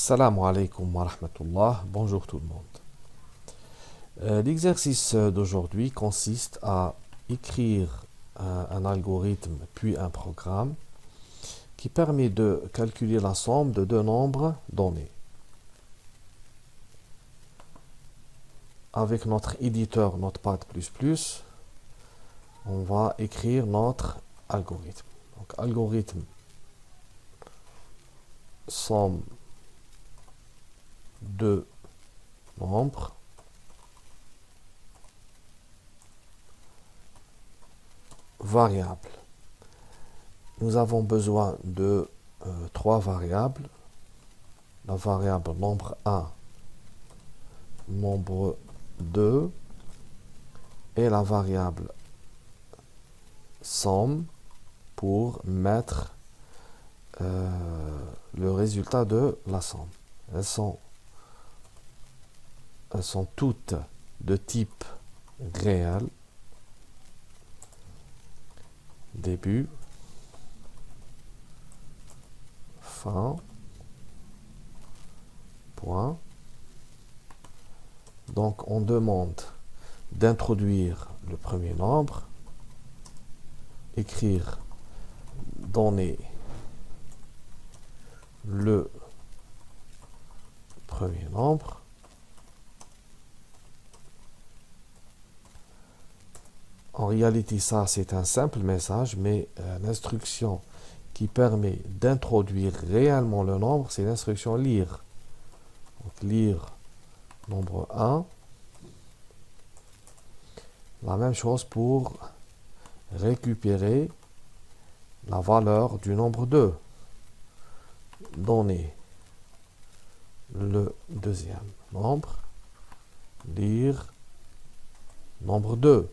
Assalamu alaikum wa rahmatullah, bonjour tout le monde. L'exercice d'aujourd'hui consiste à écrire un algorithme puis un programme qui permet de calculer la somme de deux nombres donnés. Avec notre éditeur Notepad++, on va écrire notre algorithme. Donc algorithme somme de nombres variables. Nous avons besoin de trois variables. La variable nombre 1, nombre 2 et la variable somme pour mettre le résultat de la somme. Elles sont toutes de type réel. Début, fin, point. Donc on demande d'introduire le premier nombre, écrire, donner le premier nombre, en réalité ça c'est un simple message, mais l'instruction qui permet d'introduire réellement le nombre, c'est l'instruction lire. Donc lire nombre 1. La même chose pour récupérer la valeur du nombre 2. Donner le deuxième nombre, lire nombre 2.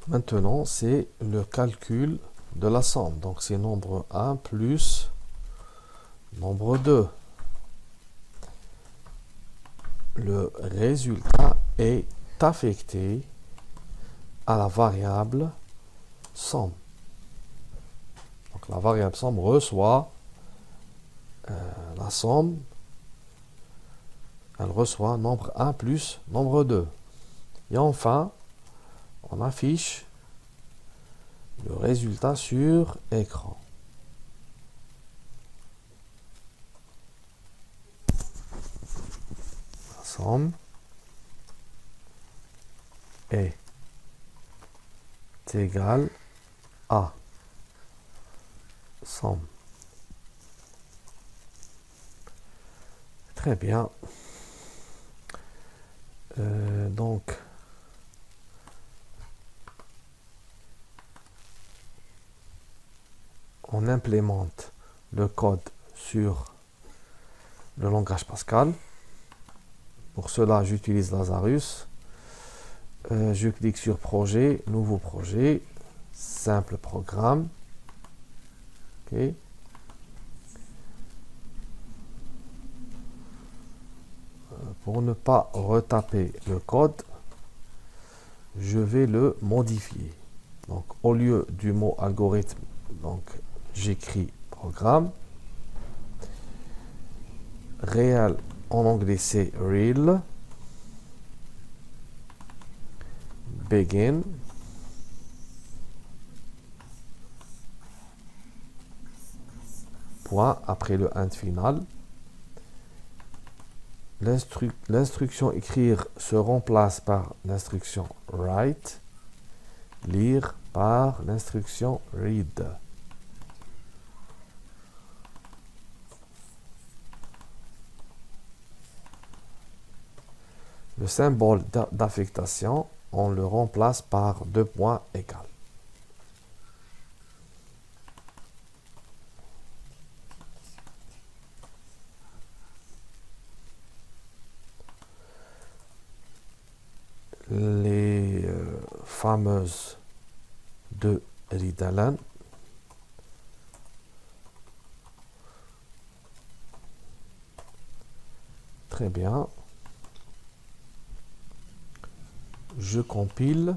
Maintenant, c'est le calcul de la somme. Donc, c'est nombre 1 plus nombre 2. Le résultat est affecté à la variable somme. Donc, la variable somme reçoit la somme. Elle reçoit nombre 1 plus nombre 2. Et enfin, on affiche le résultat sur écran. La somme est égale à somme. Très bien. Donc, on implémente le code sur le langage Pascal. Pour cela, j'utilise Lazarus. Je clique sur projet, nouveau projet, simple programme. Okay. Pour ne pas retaper le code, je vais le modifier. Donc, au lieu du mot algorithme, donc j'écris programme. Réel en anglais c'est real. Begin. Point après le end final. L'instruction écrire se remplace par l'instruction write. Lire par l'instruction read. Le symbole d'affectation, on le remplace par deux points égales. Les fameuses de Riedelen. Très bien. Je compile.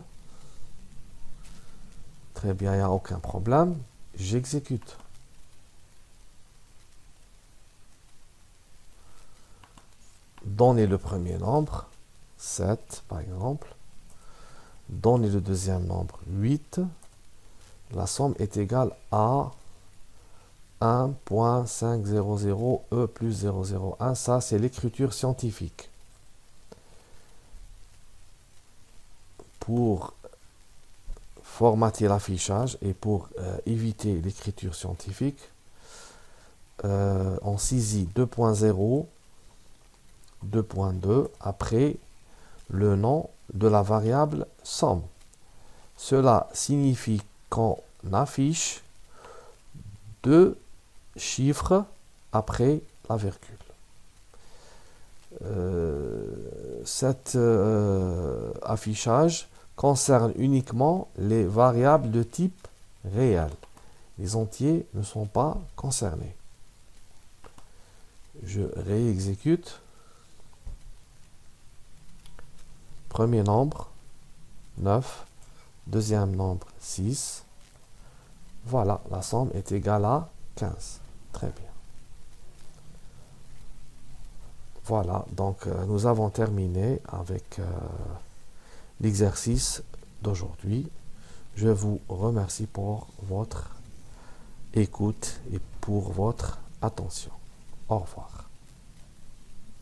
Très bien, il n'y a aucun problème. J'exécute. Donnez le premier nombre, 7 par exemple. Donnez le deuxième nombre, 8. La somme est égale à 1.500 E plus 001. Ça, c'est l'écriture scientifique. Pour formater l'affichage et pour éviter l'écriture scientifique, on saisit 2.0, 2.2 après le nom de la variable somme. Cela signifie qu'on affiche deux chiffres après la virgule. Cet affichage concerne uniquement les variables de type réel. Les entiers ne sont pas concernés. Je réexécute. Premier nombre, 9. Deuxième nombre, 6. Voilà, la somme est égale à 15. Très bien. Voilà, donc nous avons terminé avec l'exercice d'aujourd'hui. Je vous remercie pour votre écoute et pour votre attention. Au revoir.